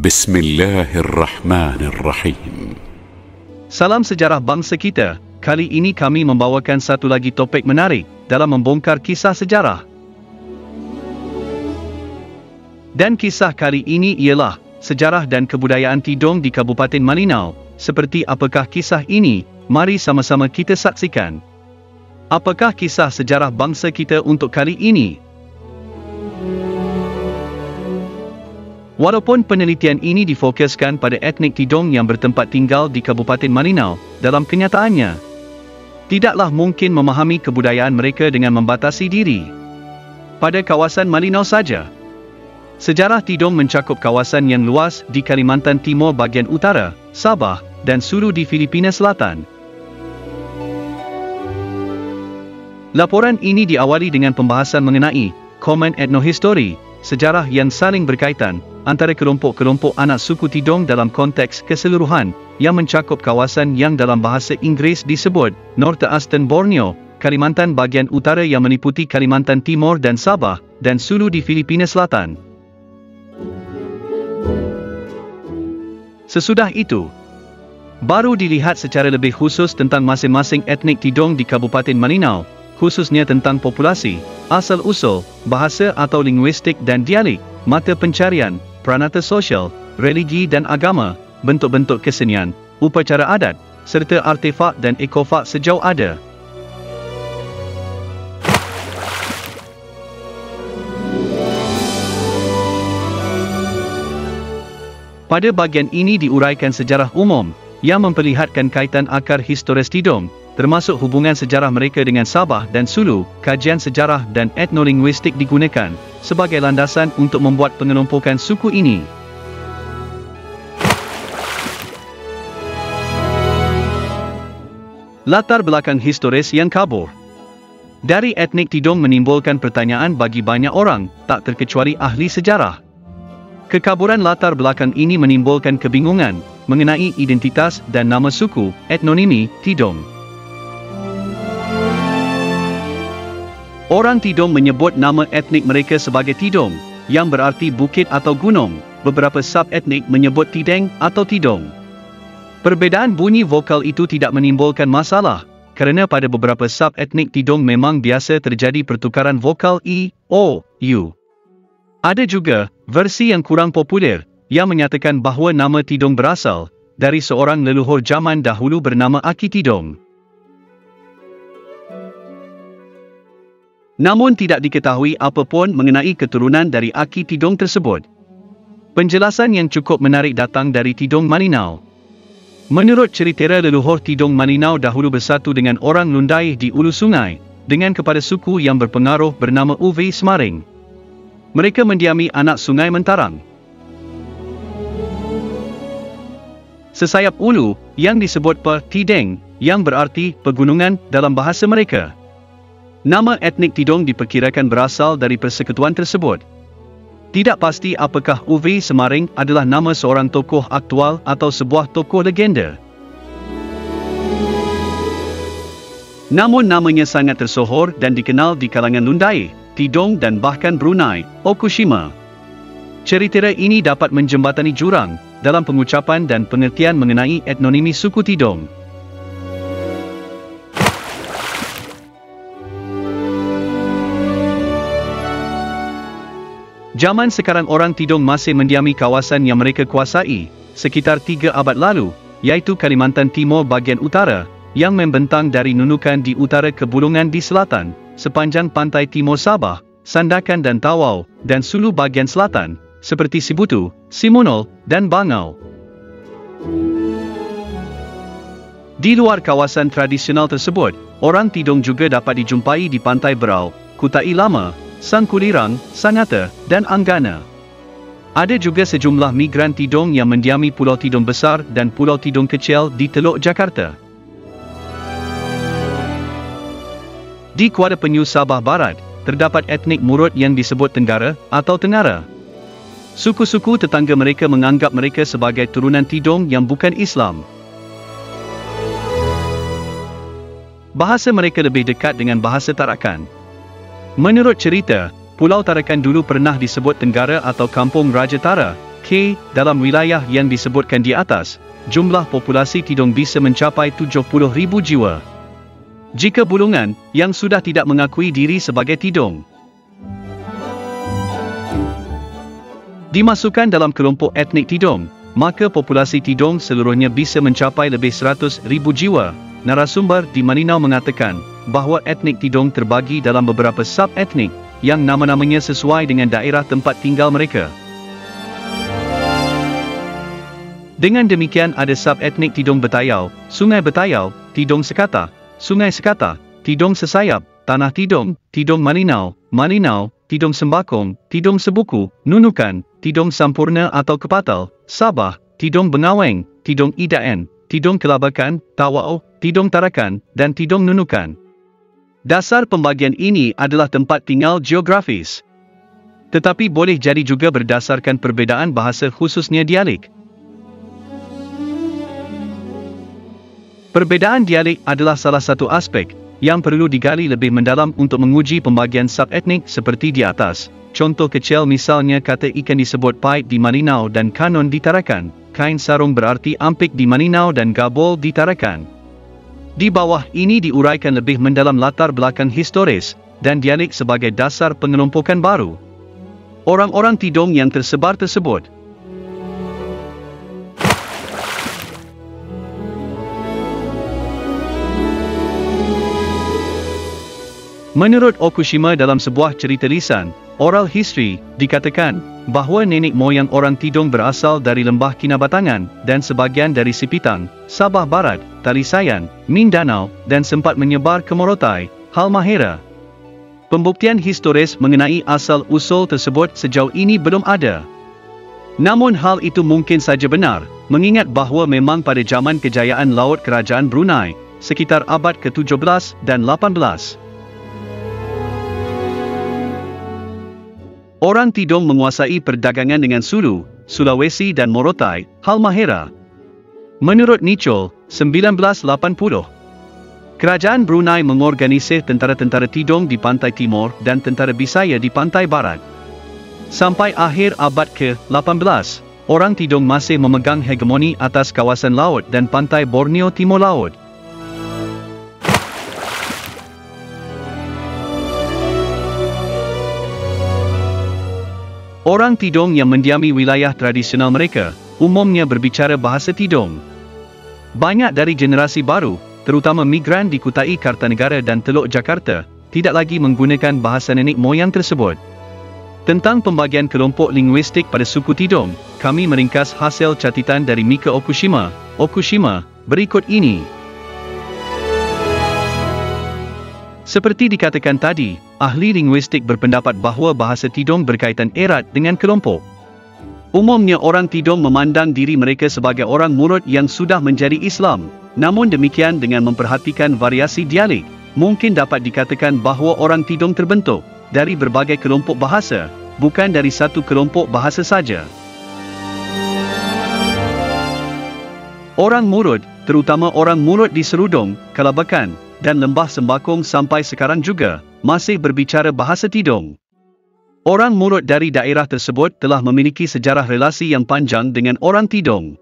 بسم الله الرحمن الرحيم. Salam sejarah bangsa kita. Kali ini kami membawakan satu lagi topik menarik dalam membongkar kisah sejarah. Dan kisah kali ini ialah sejarah dan kebudayaan Tidong di Kabupaten Malinau. Seperti apakah kisah ini? Mari sama-sama kita saksikan. Apakah kisah sejarah bangsa kita untuk kali ini? Walaupun penelitian ini difokuskan pada etnik Tidong yang bertempat tinggal di Kabupaten Malinau, dalam kenyataannya, tidaklah mungkin memahami kebudayaan mereka dengan membatasi diri pada kawasan Malinau saja. Sejarah Tidong mencakup kawasan yang luas di Kalimantan Timur bahagian utara, Sabah, dan Sulu di Filipina Selatan. Laporan ini diawali dengan pembahasan mengenai komen etnohistori, sejarah yang saling berkaitan antara kelompok-kelompok anak suku Tidong dalam konteks keseluruhan, yang mencakup kawasan yang dalam bahasa Inggeris disebut North-Eastern Borneo, Kalimantan bahagian utara yang meliputi Kalimantan Timur dan Sabah, dan Sulu di Filipina Selatan. Sesudah itu, baru dilihat secara lebih khusus tentang masing-masing etnik Tidong di Kabupaten Malinau, khususnya tentang populasi, asal-usul, bahasa atau linguistik dan dialek, mata pencarian, peranata sosial, religi dan agama, bentuk-bentuk kesenian, upacara adat, serta artefak dan ekofak sejauh ada. Pada bahagian ini diuraikan sejarah umum, yang memperlihatkan kaitan akar historis Tidong, termasuk hubungan sejarah mereka dengan Sabah dan Sulu. Kajian sejarah dan etnolinguistik digunakan sebagai landasan untuk membuat pengelompokan suku ini. Latar belakang historis yang kabur dari etnik Tidong menimbulkan pertanyaan bagi banyak orang, tak terkecuali ahli sejarah. Kekaburan latar belakang ini menimbulkan kebingungan mengenai identitas dan nama suku, etnonimi, Tidong. Orang Tidong menyebut nama etnik mereka sebagai Tidong, yang berarti bukit atau gunung. Beberapa sub-etnik menyebut Tideng atau Tidong. Perbezaan bunyi vokal itu tidak menimbulkan masalah, kerana pada beberapa sub-etnik Tidong memang biasa terjadi pertukaran vokal I, O, U. Ada juga versi yang kurang popular, yang menyatakan bahawa nama Tidong berasal dari seorang leluhur zaman dahulu bernama Aki Tidong. Namun tidak diketahui apa pun mengenai keturunan dari Aki Tidong tersebut. Penjelasan yang cukup menarik datang dari Tidong Malinau. Menurut cerita, leluhur Tidong Malinau dahulu bersatu dengan orang Lundai di Ulu Sungai, dengan kepada suku yang berpengaruh bernama Uve Semaring. Mereka mendiami anak Sungai Mentarang. Sesayap ulu, yang disebut Tideng, yang berarti pegunungan dalam bahasa mereka. Nama etnik Tidong diperkirakan berasal dari persekutuan tersebut. Tidak pasti apakah Uve Semaring adalah nama seorang tokoh aktual atau sebuah tokoh legenda. Namun namanya sangat tersohor dan dikenal di kalangan Lundai, Tidong dan bahkan Brunei, Okushima. Cerita ini dapat menjembatani jurang dalam pengucapan dan pengertian mengenai etnonimi suku Tidong. Zaman sekarang orang Tidong masih mendiami kawasan yang mereka kuasai sekitar 3 abad lalu, iaitu Kalimantan Timur bahagian utara, yang membentang dari Nunukan di utara ke Bulungan di selatan, sepanjang pantai timur Sabah, Sandakan dan Tawau, dan Sulu bahagian selatan, seperti Sibutu, Simonol, dan Bangau. Di luar kawasan tradisional tersebut, orang Tidong juga dapat dijumpai di Pantai Berau, Kutai Lama, Sangkulirang, Sangatta, dan Anggana. Ada juga sejumlah migran Tidong yang mendiami Pulau Tidong Besar dan Pulau Tidong Kecil di Teluk Jakarta. Di Kuala Penyu Sabah Barat, terdapat etnik Murut yang disebut Tenggara atau Tengara. Suku-suku tetangga mereka menganggap mereka sebagai turunan Tidong yang bukan Islam. Bahasa mereka lebih dekat dengan bahasa Tarakan. Menurut cerita, Pulau Tarakan dulu pernah disebut Tenggara atau Kampung Raja Tara, K. Dalam wilayah yang disebutkan di atas, jumlah populasi Tidong bisa mencapai 70,000 jiwa. Jika bulungan yang sudah tidak mengakui diri sebagai Tidong dimasukkan dalam kelompok etnik Tidong, maka populasi Tidong seluruhnya bisa mencapai lebih 100,000 jiwa. Narasumber di Maninau mengatakan bahawa etnik Tidong terbagi dalam beberapa sub-etnik yang nama-namanya sesuai dengan daerah tempat tinggal mereka. Dengan demikian ada sub-etnik Tidong Betayau, Sungai Betayau, Tidong Sekata, Sungai Sekata, Tidong Sesayap, Tanah Tidong, Tidong Maninau, Maninau, Tidong Sembakong, Tidong Sebuku, Nunukan, Tidong Sampurna atau Kepatal, Sabah, Tidong Bengaweng, Tidong Idaen, Tidong Kelabakan, Tawau, Tidong Tarakan, dan Tidong Nunukan. Dasar pembagian ini adalah tempat tinggal geografis, tetapi boleh jadi juga berdasarkan perbezaan bahasa khususnya dialek. Perbezaan dialek adalah salah satu aspek yang perlu digali lebih mendalam untuk menguji pembagian sub-etnik seperti di atas. Contoh kecil misalnya kata ikan disebut pait di Maninau dan kanon di Tarakan, kain sarung berarti ampik di Maninau dan gabol di Tarakan. Di bawah ini diuraikan lebih mendalam latar belakang historis dan dialek sebagai dasar pengelompokan baru orang-orang Tidong yang tersebar tersebut. Menurut Okushima dalam sebuah cerita lisan, Oral History, dikatakan bahawa nenek moyang orang Tidong berasal dari lembah Kinabatangan dan sebahagian dari Sipitang, Sabah Barat, Talisayan, Mindanao dan sempat menyebar ke Morotai, Halmahera. Pembuktian historis mengenai asal-usul tersebut sejauh ini belum ada. Namun hal itu mungkin saja benar, mengingat bahawa memang pada zaman kejayaan laut kerajaan Brunei, sekitar abad ke-17 dan 18, orang Tidong menguasai perdagangan dengan Sulu, Sulawesi dan Morotai, Halmahera. Menurut Nichol, 1980, kerajaan Brunei mengorganisir tentara-tentara Tidong di pantai timur dan tentara Bisaya di pantai barat. Sampai akhir abad ke-18, orang Tidong masih memegang hegemoni atas kawasan laut dan pantai Borneo Timur Laut. Orang Tidong yang mendiami wilayah tradisional mereka, umumnya berbicara bahasa Tidong. Banyak dari generasi baru, terutama migran di Kutai Kartanegara dan Teluk Jakarta, tidak lagi menggunakan bahasa nenek moyang tersebut. Tentang pembagian kelompok linguistik pada suku Tidong, kami meringkas hasil catatan dari Mika Okushima, berikut ini. Seperti dikatakan tadi, ahli linguistik berpendapat bahawa bahasa Tidong berkaitan erat dengan kelompok. Umumnya orang Tidong memandang diri mereka sebagai orang Murut yang sudah menjadi Islam. Namun demikian dengan memperhatikan variasi dialek, mungkin dapat dikatakan bahawa orang Tidong terbentuk dari berbagai kelompok bahasa, bukan dari satu kelompok bahasa saja. Orang Murut, terutama orang Murut di Serudong, Kelabakan, dan Lembah Sembakong sampai sekarang juga, masih berbicara bahasa Tidong. Orang Murut dari daerah tersebut telah memiliki sejarah relasi yang panjang dengan orang Tidong.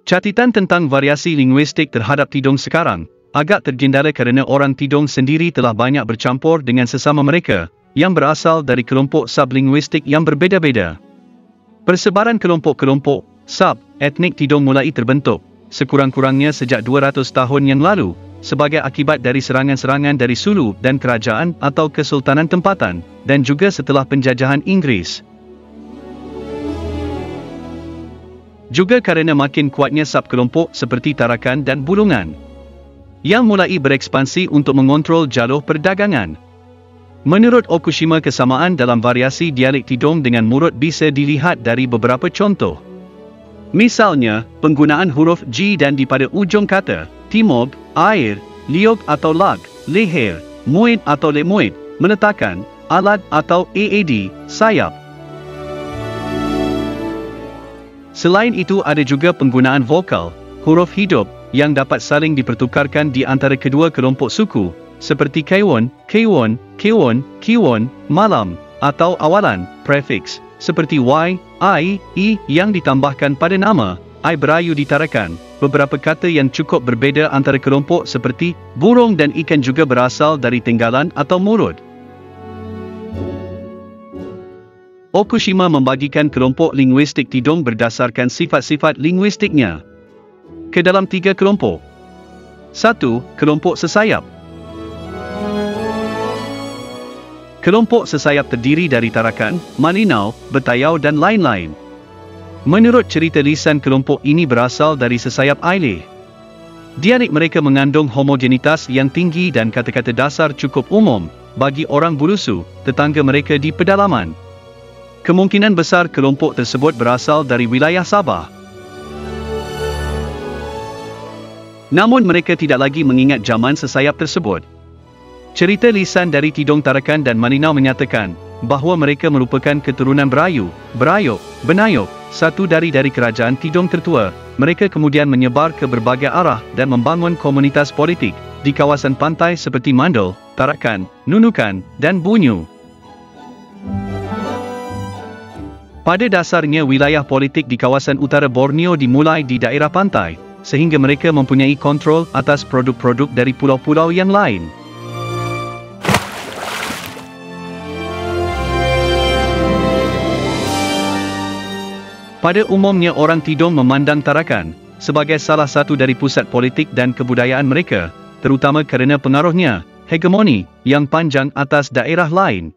Catatan tentang variasi linguistik terhadap Tidong sekarang, agak tergendala kerana orang Tidong sendiri telah banyak bercampur dengan sesama mereka, yang berasal dari kelompok sublinguistik yang berbeza-beza. Persebaran kelompok-kelompok, sub-etnik Tidong mulai terbentuk, sekurang-kurangnya sejak 200 tahun yang lalu, sebagai akibat dari serangan-serangan dari Sulu dan kerajaan atau kesultanan tempatan, dan juga setelah penjajahan Inggeris. Juga kerana makin kuatnya sub-kelompok seperti Tarakan dan Bulungan, yang mulai berekspansi untuk mengontrol jalur perdagangan. Menurut Okushima, kesamaan dalam variasi dialek Tidong dengan Murut bisa dilihat dari beberapa contoh. Misalnya, penggunaan huruf G dan D pada ujung kata, timog, air, liog atau lag, leher, muid atau lemuid, meletakkan, alat atau aad, sayap. Selain itu ada juga penggunaan vokal, huruf hidup, yang dapat saling dipertukarkan di antara kedua kelompok suku, seperti Kaiwon, Kaiwon, Kiwon, Kiwon, malam, atau awalan, prefix, seperti Y, I, E yang ditambahkan pada nama, I berayu di Tarakan. Beberapa kata yang cukup berbeza antara kelompok seperti burung dan ikan juga berasal dari Tenggalan atau Murud. Okushima membagikan kelompok linguistik Tidong berdasarkan sifat-sifat linguistiknya ke dalam 3 kelompok. 1. Kelompok sesayap. Kelompok sesayap terdiri dari Tarakan, Malinau, Betayau dan lain-lain. Menurut cerita lisan, kelompok ini berasal dari sesayap Aileh. Dialek mereka mengandung homogenitas yang tinggi dan kata-kata dasar cukup umum bagi orang Bulusu, tetangga mereka di pedalaman. Kemungkinan besar kelompok tersebut berasal dari wilayah Sabah. Namun mereka tidak lagi mengingat zaman sesayap tersebut. Cerita lisan dari Tidong Tarakan dan Malinau menyatakan bahawa mereka merupakan keturunan Berayu, Berayuk, Benayuk, satu dari kerajaan Tidong tertua. Mereka kemudian menyebar ke berbagai arah dan membangun komunitas politik di kawasan pantai seperti Mandul, Tarakan, Nunukan, dan Bunyu. Pada dasarnya wilayah politik di kawasan utara Borneo dimulai di daerah pantai, sehingga mereka mempunyai kontrol atas produk-produk dari pulau-pulau yang lain. Pada umumnya orang Tidong memandang Tarakan sebagai salah satu dari pusat politik dan kebudayaan mereka, terutama kerana pengaruhnya, hegemoni, yang panjang atas daerah lain.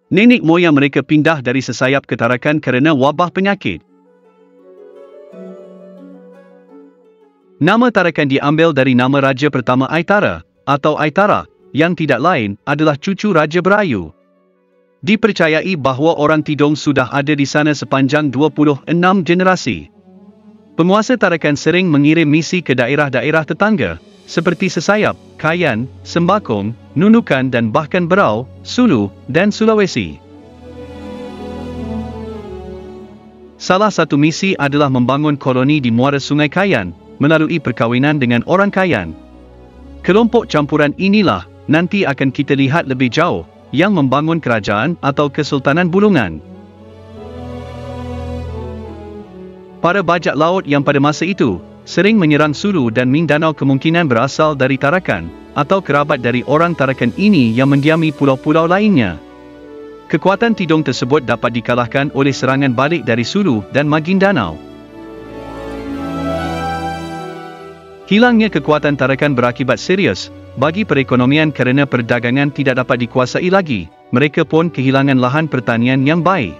Nenek moyang mereka pindah dari sesayap ke Tarakan kerana wabah penyakit. Nama Tarakan diambil dari nama raja pertama Aitara, atau Aitara, yang tidak lain adalah cucu Raja Berayu. Dipercayai bahawa orang Tidong sudah ada di sana sepanjang 26 generasi. Penguasa Tarakan sering mengirim misi ke daerah-daerah tetangga, seperti Sesayap, Kayan, Sembakong, Nunukan dan bahkan Berau, Sulu, dan Sulawesi. Salah satu misi adalah membangun koloni di muara Sungai Kayan, melalui perkahwinan dengan orang Kayan. Kelompok campuran inilah nanti akan kita lihat lebih jauh, yang membangun kerajaan atau Kesultanan Bulungan. Para bajak laut yang pada masa itu sering menyerang Sulu dan Mindanao kemungkinan berasal dari Tarakan, atau kerabat dari orang Tarakan ini yang mendiami pulau-pulau lainnya. Kekuatan Tidong tersebut dapat dikalahkan oleh serangan balik dari Sulu dan Maguindanao. Hilangnya kekuatan Tarakan berakibat serius bagi perekonomian kerana perdagangan tidak dapat dikuasai lagi. Mereka pun kehilangan lahan pertanian yang baik.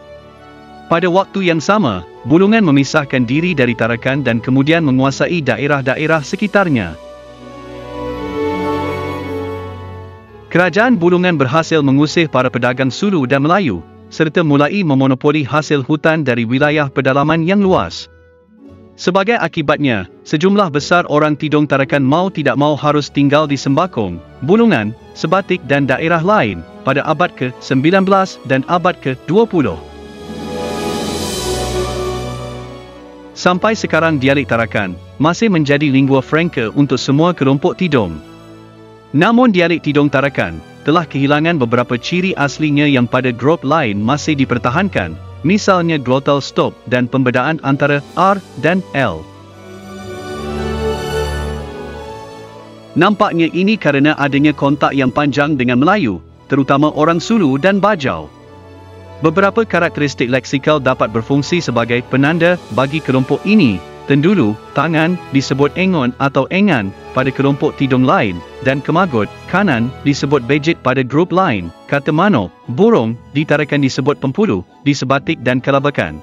Pada waktu yang sama, Bulungan memisahkan diri dari Tarakan dan kemudian menguasai daerah-daerah sekitarnya. Kerajaan Bulungan berhasil mengusir para pedagang Sulu dan Melayu, serta mulai memonopoli hasil hutan dari wilayah pedalaman yang luas. Sebagai akibatnya, sejumlah besar orang Tidong Tarakan mau tidak mau harus tinggal di Sembakong, Bulungan, Sebatik dan daerah lain pada abad ke-19 dan abad ke-20. Sampai sekarang dialek Tarakan masih menjadi lingua franca untuk semua kelompok Tidong. Namun dialek Tidong Tarakan telah kehilangan beberapa ciri aslinya yang pada grup lain masih dipertahankan, misalnya glottal stop dan pembedaan antara R dan L. Nampaknya ini kerana adanya kontak yang panjang dengan Melayu, terutama orang Sulu dan Bajau. Beberapa karakteristik leksikal dapat berfungsi sebagai penanda bagi kelompok ini. Tendulu, tangan, disebut engon atau engan pada kelompok Tidong lain, dan kemagut, kanan, disebut bejit pada grup lain. Kata manok, burung, di Tarakan disebut pempulu, di Sebatik dan Kelabakan.